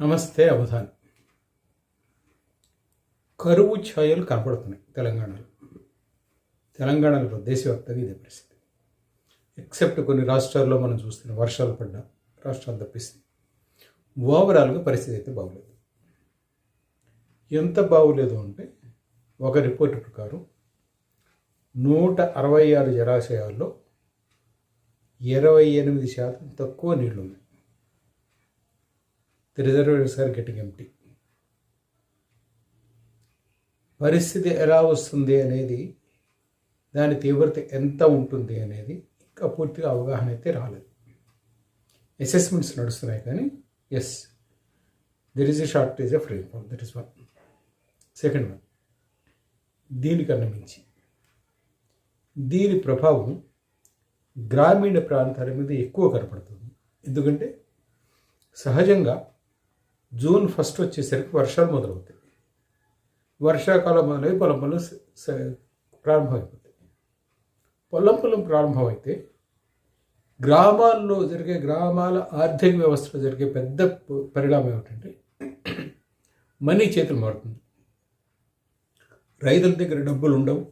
నమస్తే అవధాన్. కరువు ఛాయలు కనపడుతున్నాయి తెలంగాణలో దేశవ్యాప్తంగా ఇదే పరిస్థితి. ఎక్సెప్ట్ కొన్ని రాష్ట్రాల్లో మనం చూస్తున్న వర్షాలు పడ్డ రాష్ట్రాలు తప్పిస్తే ఓవరాల్గా పరిస్థితి అయితే బాగోలేదు. ఎంత బాగోలేదు అంటే ఒక రిపోర్ట్ ప్రకారం 166 జలాశయాల్లో 28% తక్కువ నీళ్లు ఉన్నాయి. The reservoirs are getting empty. పరిస్థితి ఎలా వస్తుంది అనేది, దాని తీవ్రత ఎంత ఉంటుంది అనేది ఇంకా పూర్తిగా అవగాహన అయితే రాలేదు. అసెస్మెంట్స్ నడుస్తున్నాయి కానీ yes, there is a shortage of rainfall. That is one. Second one, దీనికన్నా మించి దీని ప్రభావం గ్రామీణ ప్రాంతాల మీద ఎక్కువ కనపడుతుంది. ఎందుకంటే సహజంగా జూన్ 1 వచ్చేసరికి వర్షాలు మొదలవుతాయి. వర్షాకాలం మొదలై పొలం ప్రారంభమైపోతాయి. పొలం ప్రారంభమైతే గ్రామాల్లో జరిగే, గ్రామాల ఆర్థిక వ్యవస్థలో జరిగే పెద్ద పరిణామం ఏమిటంటే మనీ చేతులు మారుతుంది. రైతుల దగ్గర డబ్బులు ఉండవు.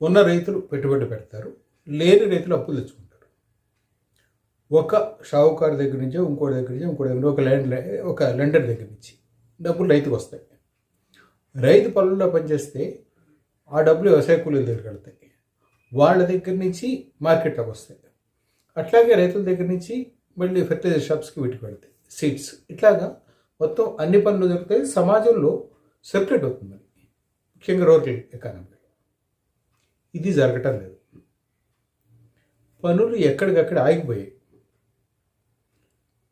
ఉన్న రైతులు పెట్టుబడి పెడతారు, లేని రైతులు అప్పులు తెచ్చుకుంటారు. ఒక షావుకారు దగ్గర నుంచో ఇంకోటి దగ్గర నుంచో ఒక లెండర్ దగ్గర నుంచి డబ్బులు రైతుకు వస్తాయి. రైతు పొలంలో పనిచేస్తే ఆ డబ్బులు వ్యవసాయ కూలీల దగ్గరికి వెళ్తాయి. వాళ్ళ దగ్గర నుంచి మార్కెట్లోకి వస్తాయి. అట్లాగే రైతుల దగ్గర నుంచి మళ్ళీ ఫెర్టిలైజర్ షాప్స్కి వీటికి వెళ్తాయి, సీడ్స్. ఇట్లాగా మొత్తం అన్ని పనులు జరుగుతాయి. సమాజంలో సర్క్యులేట్ అవుతుంది, ముఖ్యంగా రూరల్ ఎకానమీ. ఇది జరగటం లేదు. పనులు ఎక్కడికక్కడ ఆగిపోయాయి.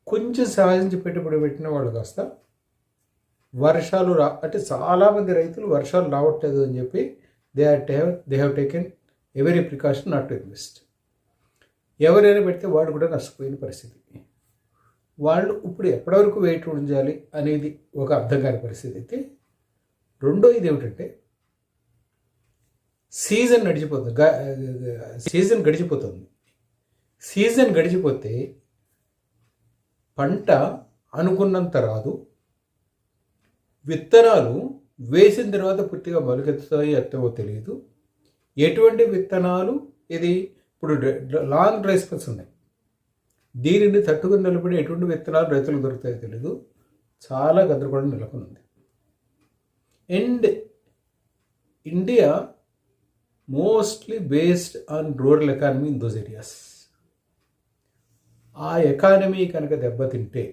కొంచెం సహాయించి పెట్టుబడి పెట్టిన వాళ్ళు కాస్త వర్షాలు అంటే చాలామంది రైతులు వర్షాలు రావట్లేదు అని చెప్పి they have taken every precaution not to invest. ఎవరైనా పెడితే వాడు కూడా నష్టపోయిన పరిస్థితి. వాళ్ళు ఇప్పుడు ఎప్పటివరకు వెయిట్ ఉంచాలి అనేది ఒక అర్థం కాని పరిస్థితి అయితే. రెండో ఇది ఏమిటంటే సీజన్ గడిచిపోతుంది. సీజన్ గడిచిపోతే పంట అనుకున్నంత రాదు. విత్తనాలు వేసిన తర్వాత పూర్తిగా మొలకెత్తుతాయి ఎత్తవో తెలియదు. ఎటువంటి విత్తనాలు, ఇది ఇప్పుడు లాంగ్ డ్రై స్పెల్స్ ఉన్నాయి, దీనిని తట్టుకుని నిలబడి ఎటువంటి విత్తనాలు రైతులకు దొరుకుతాయో తెలియదు. చాలా గందరగోళం నెలకొని ఉంది. And India mostly based on rural economy in those areas. ఆ ఎకానమీ కనుక దెబ్బతింటే